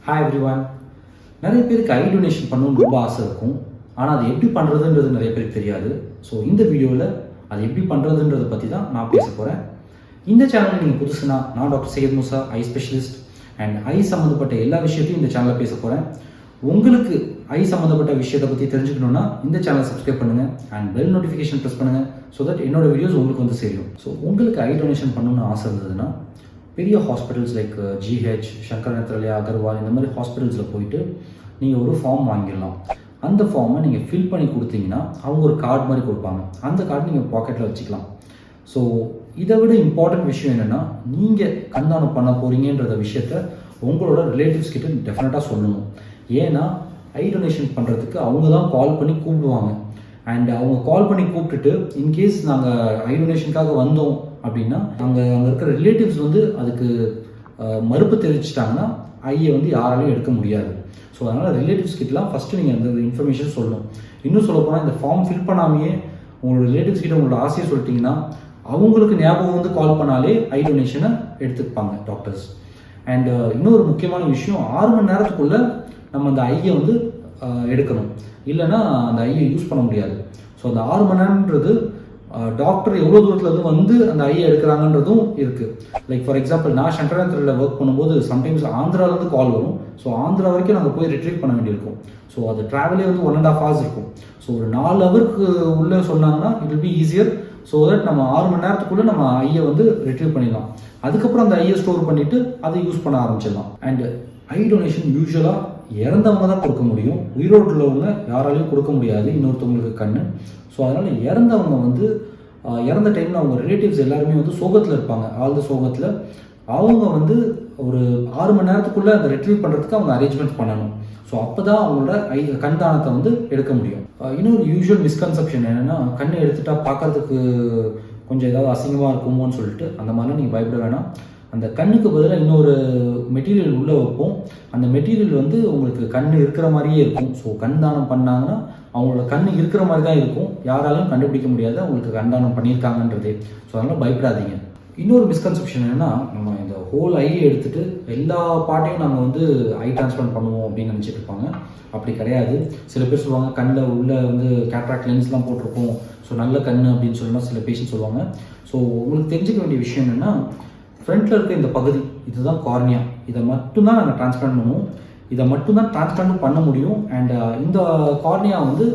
Hi everyone. நிறைய பேருக்கு ஐ donation பண்ணணும்னு ரொம்ப ஆசை இருக்கும். ஆனால் அது எப்படி பண்ணுறதுன்றது நிறைய பேருக்கு தெரியாது. ஸோ இந்த வீடியோவில் அது எப்படி பண்ணுறதுன்றதை பற்றி தான் நான் பேச போகிறேன். இந்த சேனலில் நீங்கள் புதுசுனா நான் doctor Syed Moosa, eye specialist and eye சம்மந்தப்பட்ட எல்லா விஷயத்தையும் இந்த சேனலில் பேச போகிறேன். உங்களுக்கு ஐ சம்மந்தப்பட்ட விஷயத்தை பற்றி தெரிஞ்சுக்கணுன்னா இந்த சேனலை சப்ஸ்கிரைப் பண்ணுங்கள் அண்ட் பெல் நோட்டிஃபிகேஷன் ப்ரெஸ் பண்ணுங்கள். ஸோ தட் என்னோட வீடியோஸ் உங்களுக்கு வந்து சேரும். ஸோ உங்களுக்கு ஐ டொனேஷன் பண்ணணும்னு ஆசை இருந்ததுன்னா பெரிய hospitals like GH, Sankar Nethralaya, Agarwal இந்த மாதிரி ஹாஸ்பிட்டல்ஸில் போயிட்டு நீங்கள் ஒரு ஃபார்ம் வாங்கிடலாம். அந்த ஃபார்மை நீங்கள் ஃபில் பண்ணி கொடுத்தீங்கன்னா அவங்க ஒரு கார்டு மாதிரி கொடுப்பாங்க. அந்த கார்டு நீங்கள் பாக்கெட்டில் வச்சுக்கலாம். ஸோ இதை விட இம்பார்ட்டன்ட் விஷயம் என்னென்னா, நீங்கள் கண்தானம் பண்ண போகிறீங்கன்றத விஷயத்த உங்களோட ரிலேட்டிவ்ஸ் கிட்ட டெஃபினட்டாக சொல்லணும். ஏன்னா ஐ டொனேஷன் பண்ணுறதுக்கு அவங்க தான் கால் பண்ணி கூப்பிடுவாங்க. அண்ட் அவங்க கால் பண்ணி கூப்பிட்டுட்டு இன்கேஸ் நாங்கள் ஐ டொனேஷனுக்காக வந்தோம் அப்படின்னா அங்கே இருக்கிற ரிலேட்டிவ்ஸ் வந்து அதுக்கு மறுப்பு தெரிவிச்சிட்டாங்கன்னா ஐயை வந்து யாராலையும் எடுக்க முடியாது. ஸோ அதனால் ரிலேட்டிவ்ஸ் கிட்டலாம் ஃபஸ்ட்டு நீங்கள் அந்த இன்ஃபர்மேஷன் சொல்லணும். இன்னும் சொல்லப்போனால் இந்த ஃபார்ம் ஃபில் பண்ணாமையே உங்களோட ரிலேட்டிவ்ஸ் கிட்ட உங்களோட ஆசையை சொல்லிட்டிங்கன்னா அவங்களுக்கு ஞாபகம் வந்து கால் பண்ணாலே ஐ டொனேஷனை எடுத்துப்பாங்க டாக்டர்ஸ். அண்ட் இன்னொரு முக்கியமான விஷயம், 6 மணி நேரத்துக்குள்ளே நம்ம அந்த ஐயை வந்து எடுக்கணும். இல்லைன்னா அந்த ஐயை யூஸ் பண்ண முடியாது. ஸோ அந்த 6 மணி நேரம்ன்றது டாக்டர் எவ்வளோ தூரத்துலேருந்து வந்து அந்த ஐயை எடுக்கிறாங்கன்றதும் இருக்குது. லைக் ஃபார் எக்ஸாம்பிள், நான் சங்கர் நேத்ராலயாவில் ஒர்க் பண்ணும்போது சம்டைம்ஸ் ஆந்திராவிலேருந்து கால் வரும். ஸோ ஆந்திரா வரைக்கும் நாங்கள் போய் ரிட்ரீவ் பண்ண வேண்டியிருக்கும். ஸோ அது ட்ராவலே வந்து 1.5 hours இருக்கும். ஸோ ஒரு 4 ஹவருக்கு உள்ளே சொன்னாங்கன்னா it will be easier. So that நம்ம 6 மணி நேரத்துக்குள்ளே நம்ம ஐயை வந்து ரிட்ரீவ் பண்ணிடலாம். அதுக்கப்புறம் அந்த ஐயை ஸ்டோர் பண்ணிவிட்டு அதை யூஸ் பண்ண ஆரம்பிச்சிடலாம். அண்ட் ஐ டொனேஷன் யூஸ்வலாக இறந்தவங்க தான் கொடுக்க முடியும். உயிரோடு உள்ளவங்க யாராலையும் கொடுக்க முடியாது இன்னொருத்தவங்களுக்கு கண்ணு. ஸோ அதனால் இறந்தவங்க வந்து இறந்த டைமில் அவங்க ரிலேட்டிவ்ஸ் எல்லாருமே வந்து சோகத்தில் இருப்பாங்க. ஆழ்ந்த சோகத்தில் அவங்க வந்து ஒரு 6 மணி நேரத்துக்குள்ளே அதை ரிட்ரீவ் பண்ணுறதுக்கு அவங்க அரேஞ்ச்மெண்ட்ஸ் பண்ணணும். ஸோ அப்போ தான் அவங்களோட கண் தானத்தை வந்து எடுக்க முடியும். இன்னொரு யூஸ்வல் மிஸ்கன்செப்ஷன் என்னென்னா, கண்ணை எடுத்துட்டா பார்க்கறதுக்கு கொஞ்சம் ஏதாவது அசிங்கமாக இருக்குமோன்னு சொல்லிட்டு அந்த மாதிரிலாம் நீங்கள் பயப்பட வேணாம். அந்த கண்ணுக்கு பதிலாக இன்னொரு மெட்டீரியல் உள்ளே வைப்போம். அந்த மெட்டீரியல் வந்து உங்களுக்கு கண் இருக்கிற மாதிரியே இருக்கும். ஸோ கண் தானம் பண்ணாங்கன்னா அவங்களோட கண் இருக்கிற மாதிரி தான் இருக்கும். யாராலையும் கண்டுபிடிக்க முடியாது அவங்களுக்கு கண் தானம் பண்ணியிருக்காங்கன்றதே. ஸோ அதனால் பயப்படாதீங்க. இன்னொரு மிஸ்கன்செப்ஷன் என்னென்னா, நம்ம இந்த ஹோல் ஐயை எடுத்துகிட்டு எல்லா பார்ட்டையும் நம்ம வந்து ஐ டிரான்ஸ்பிளான்ட் பண்ணுவோம் அப்படின்னு நினச்சிட்டு இருப்பாங்க. அப்படி கிடையாது. சில பேர் சொல்லுவாங்க கண்ணில் உள்ளே வந்து கேட்ராக்ட் லென்ஸ்லாம் போட்டிருக்கோம், ஸோ நல்ல கண் அப்படின்னு சொல்லலாம் சில பேஷண்ட் சொல்லுவாங்க. ஸோ உங்களுக்கு தெரிஞ்சுக்க வேண்டிய விஷயம் என்னென்னா, ஃப்ரண்ட்டில் இருக்க இந்த பகுதி இதுதான் கார்னியா. இதை மட்டும்தான் நாங்கள் டிரான்ஸ்பிளான்ட் பண்ணுவோம். இதை மட்டும்தான் டிரான்ஸ்பிளான்ட் பண்ண முடியும். அண்ட் இந்த கார்னியா வந்து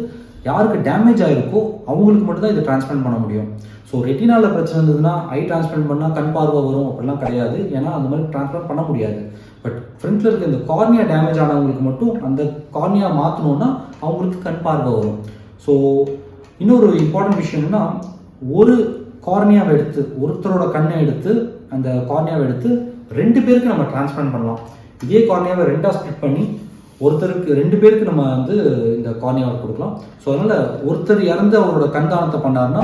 யாருக்கு டேமேஜ் ஆகிருக்கோ அவங்களுக்கு மட்டும்தான் இதை டிரான்ஸ்பிளான்ட் பண்ண முடியும். ஸோ ரெட்டினாவில் பிரச்சனை இருந்ததுன்னா ஐ டிரான்ஸ்பிளான்ட் பண்ணால் கண் பார்வை வரும் அப்படிலாம் கிடையாது. ஏன்னா அந்த மாதிரி டிரான்ஸ்பிளான்ட் பண்ண முடியாது. பட் ஃப்ரண்ட்டில் இருக்க இந்த கார்னியா டேமேஜ் ஆனவங்களுக்கு மட்டும் அந்த கார்னியா மாற்றணுன்னா அவங்களுக்கு கண் பார்வை வரும். ஸோ இன்னொரு இம்பார்ட்டன்ட் விஷயம் என்னன்னா, ஒரு கார்னியாவை எடுத்து ஒருத்தரோட கண்ணை எடுத்து அந்த கார்னியாவை எடுத்து 2 பேருக்கு நம்ம டிரான்ஸ்பிளான்ட் பண்ணலாம். இதே கார்னியாவை 2ஆக ஸ்ப்ளிட் பண்ணி ஒருத்தருக்கு 2 பேருக்கு நம்ம வந்து இந்த கார்னியாவை கொடுக்கலாம். ஸோ அதனால் ஒருத்தர் இறந்து அவரோட கண்தானத்தை பண்ணாருன்னா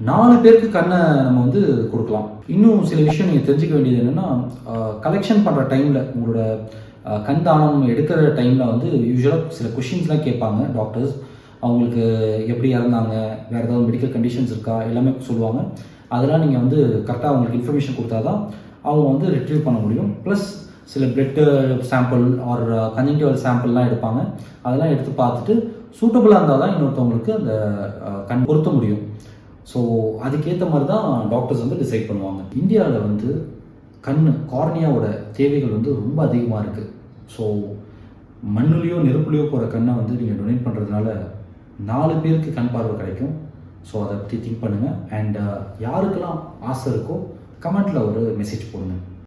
4 பேருக்கு கண்ணை நம்ம வந்து கொடுக்கலாம். இன்னும் சில விஷயம் நீங்கள் தெரிஞ்சுக்க வேண்டியது என்னென்னா, கலெக்ஷன் பண்ணுற டைமில் உங்களோட கண்தானம் எடுக்கிற டைமில் வந்து யூஸ்வலாக சில கொஷின்ஸ்லாம் கேட்பாங்க டாக்டர்ஸ். அவங்களுக்கு எப்படி இறந்தாங்க, வேறு ஏதாவது மெடிக்கல் கண்டிஷன்ஸ் இருக்கா, எல்லாமே சொல்லுவாங்க. அதெல்லாம் நீங்கள் வந்து கரெக்டாக அவங்களுக்கு இன்ஃபர்மேஷன் கொடுத்தா தான் அவங்க வந்து ரிட்ரீவ் பண்ண முடியும். ப்ளஸ் சில பிளட் சாம்பிள் ஆர் கன்ஜங்டிவல் சாம்பிள்லாம் எடுப்பாங்க. அதெல்லாம் எடுத்து பார்த்துட்டு சூட்டபுளாக இருந்தால் தான் இன்னொருத்தவங்களுக்கு அந்த கண் பொருத்த முடியும். ஸோ அதுக்கேற்ற மாதிரி தான் டாக்டர்ஸ் வந்து டிசைட் பண்ணுவாங்க. இந்தியாவில் வந்து கார்னியாவோட தேவைகள் வந்து ரொம்ப அதிகமாக இருக்குது. ஸோ மண்ணுலேயோ நெருப்புலையோ போகிற கண்ணை வந்து நீங்கள் டொனேட் பண்ணுறதுனால 4 பேருக்கு கண் பார்வை கிடைக்கும். ஸோ அதை பற்றி திங்க் பண்ணுங்கள். அண்ட் யாருக்கெல்லாம் ஆசை இருக்கோ கமெண்ட்டில் ஒரு மெசேஜ் போடுங்க.